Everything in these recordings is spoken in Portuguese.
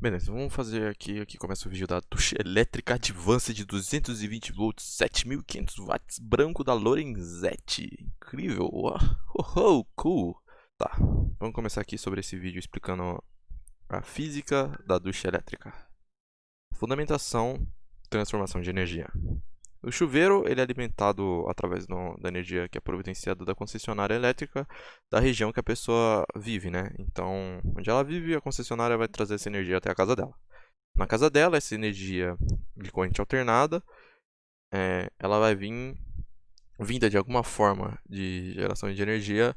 Beleza, vamos fazer aqui começa o vídeo da ducha elétrica Advance de 220 volts, 7500 watts, branco da Lorenzetti. Incrível, cool. Tá, vamos começar aqui sobre esse vídeo explicando a física da ducha elétrica. Fundamentação, transformação de energia. O chuveiro ele é alimentado através da energia que é providenciada da concessionária elétrica da região que a pessoa vive, né? Então, onde ela vive, a concessionária vai trazer essa energia até a casa dela. Na casa dela, essa energia de corrente alternada, ela vai vinda de alguma forma de geração de energia,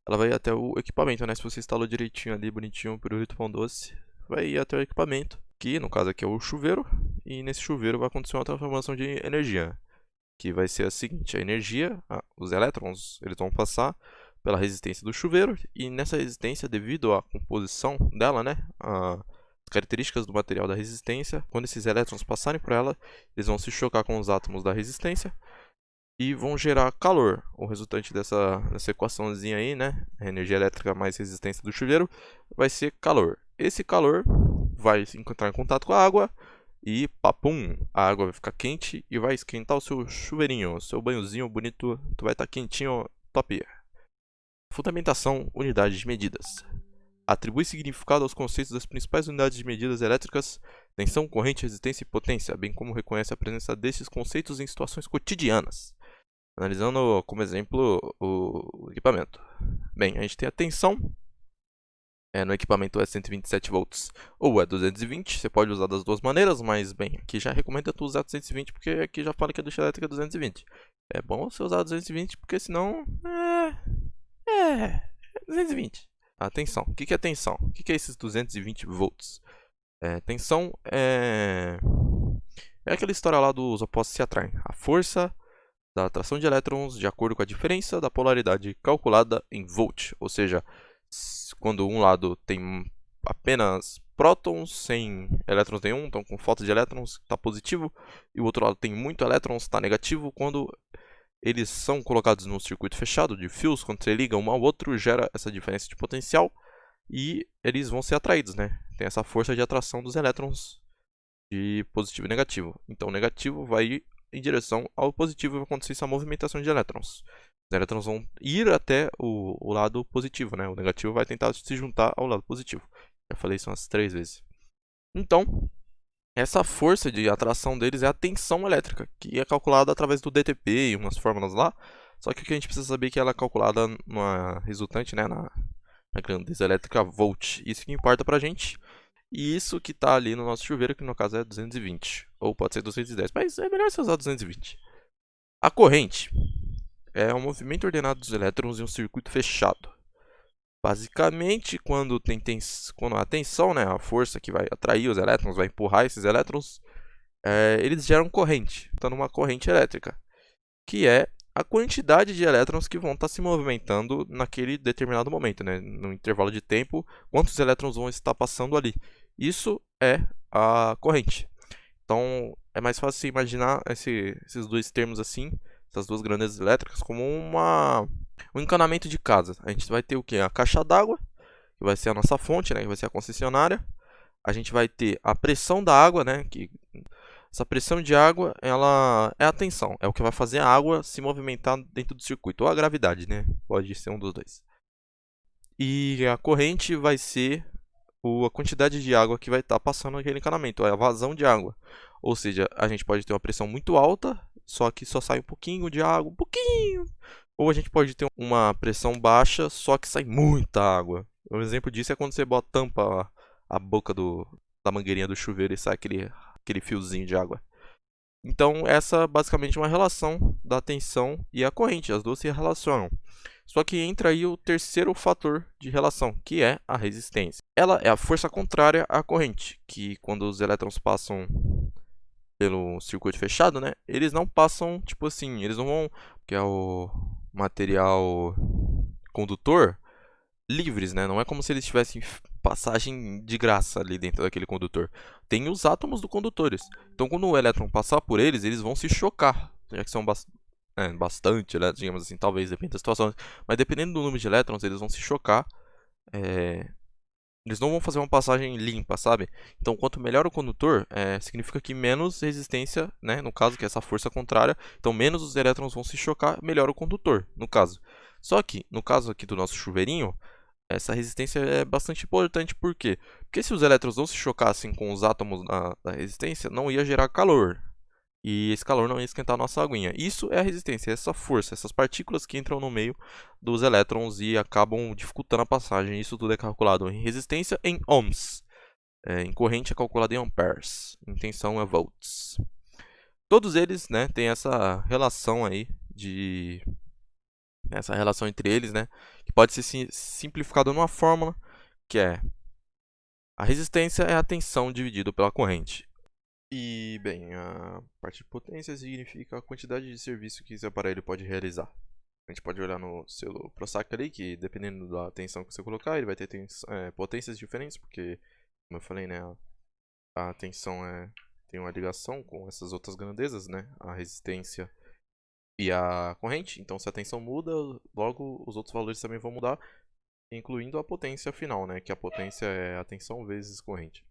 ela vai ir até o equipamento, né? Se você instalou direitinho ali, bonitinho, pirulito pão doce, vai ir até o equipamento, que no caso aqui é o chuveiro, e nesse chuveiro vai acontecer uma transformação de energia, que vai ser a seguinte: a energia, os elétrons, eles vão passar pela resistência do chuveiro, e nessa resistência, devido à composição dela, né, as características do material da resistência, quando esses elétrons passarem por ela, eles vão se chocar com os átomos da resistência e vão gerar calor. O resultante dessa equaçãozinha aí, né, a energia elétrica mais resistência do chuveiro, vai ser calor. Esse calor vai entrar em contato com a água e papum, a água vai ficar quente e vai esquentar o seu chuveirinho, o seu banhozinho bonito, tu vai estar quentinho, top. Fundamentação, unidades de medidas. Atribui significado aos conceitos das principais unidades de medidas elétricas, tensão, corrente, resistência e potência, bem como reconhece a presença destes conceitos em situações cotidianas. Analisando como exemplo o equipamento. Bem, a gente tem a tensão. No equipamento é 127 volts ou é 220, você pode usar das duas maneiras, mas bem, aqui já recomendo tu usar 220 porque aqui já fala que a ducha elétrica é 220. É bom você usar 220 porque senão 220. Atenção, o que é tensão? O que é esses 220 volts? Tensão é aquela história lá dos opostos se atraem. A força da atração de elétrons de acordo com a diferença da polaridade calculada em volt, ou seja, quando um lado tem apenas prótons sem elétrons nenhum, então com falta de elétrons está positivo, e o outro lado tem muito elétrons, está negativo. Quando eles são colocados num circuito fechado de fios, quando você liga um ao outro, gera essa diferença de potencial e eles vão ser atraídos, né? Tem essa força de atração dos elétrons de positivo e negativo. Então o negativo vai ir em direção ao positivo e vai acontecer essa movimentação de elétrons. Os elétrons vão ir até o lado positivo, né? O negativo vai tentar se juntar ao lado positivo. Já falei isso umas 3 vezes. Então, essa força de atração deles é a tensão elétrica, que é calculada através do DTP e umas fórmulas lá. Só que o que a gente precisa saber é que ela é calculada na resultante, né? Na grandeza elétrica volt. Isso que importa pra gente. E isso que está ali no nosso chuveiro, que no caso é 220. Ou pode ser 210, mas é melhor você usar 220. A corrente é um movimento ordenado dos elétrons em um circuito fechado. Basicamente, quando a tensão, né, a força que vai atrair os elétrons, vai empurrar esses elétrons, eles geram corrente. Então, uma corrente elétrica, que é a quantidade de elétrons que vão estar se movimentando naquele determinado momento, né? No intervalo de tempo, quantos elétrons vão estar passando ali. Isso é a corrente. Então, é mais fácil você imaginar esses dois termos assim, essas duas grandezas elétricas, como um encanamento de casa. A gente vai ter o quê? A caixa d'água, que vai ser a nossa fonte, né? Que vai ser a concessionária. A gente vai ter a pressão da água, né? Essa pressão de água, ela é a tensão, é o que vai fazer a água se movimentar dentro do circuito, ou a gravidade, né? Pode ser um dos dois. E a corrente vai ser a quantidade de água que vai estar passando naquele encanamento, a vazão de água. Ou seja, a gente pode ter uma pressão muito alta, só que só sai um pouquinho de água, um pouquinho. Ou a gente pode ter uma pressão baixa, só que sai muita água. Um exemplo disso é quando você tampa a boca da mangueirinha do chuveiro e sai aquele fiozinho de água. Então, essa basicamente é uma relação da tensão e a corrente, as duas se relacionam. Só que entra aí o terceiro fator de relação, que é a resistência. Ela é a força contrária à corrente, que quando os elétrons passam pelo circuito fechado, né, eles não passam, tipo assim, eles não vão, que é o material condutor, livres, né? Não é como se eles tivessem passagem de graça ali dentro daquele condutor. Tem os átomos do condutores. Então, quando o elétron passar por eles, eles vão se chocar, já que são bastante, né, digamos assim, talvez, depende da situação. Mas dependendo do número de elétrons, eles vão se chocar Eles não vão fazer uma passagem limpa, sabe? Então, quanto melhor o condutor, significa que menos resistência, né? No caso, que é essa força contrária. Então, menos os elétrons vão se chocar, melhor o condutor, no caso. Só que, no caso aqui do nosso chuveirinho, essa resistência é bastante importante, por quê? Porque se os elétrons não se chocassem com os átomos da resistência, não ia gerar calor. E esse calor não ia esquentar a nossa aguinha. Isso é a resistência, essa força, essas partículas que entram no meio dos elétrons e acabam dificultando a passagem. Isso tudo é calculado em resistência em ohms. Em corrente é calculado em amperes. Em tensão é volts. Todos eles, né, têm essa relação aí de essa relação entre eles, né, que pode ser simplificada numa fórmula que é a resistência é a tensão dividido pela corrente. E, bem, a parte de potência significa a quantidade de serviço que esse aparelho pode realizar. A gente pode olhar no selo ProSac ali, que dependendo da tensão que você colocar, ele vai ter potências diferentes, porque, como eu falei, né, a tensão tem uma ligação com essas outras grandezas, né, a resistência e a corrente. Então, se a tensão muda, logo os outros valores também vão mudar, incluindo a potência final, né, que a potência é a tensão vezes corrente.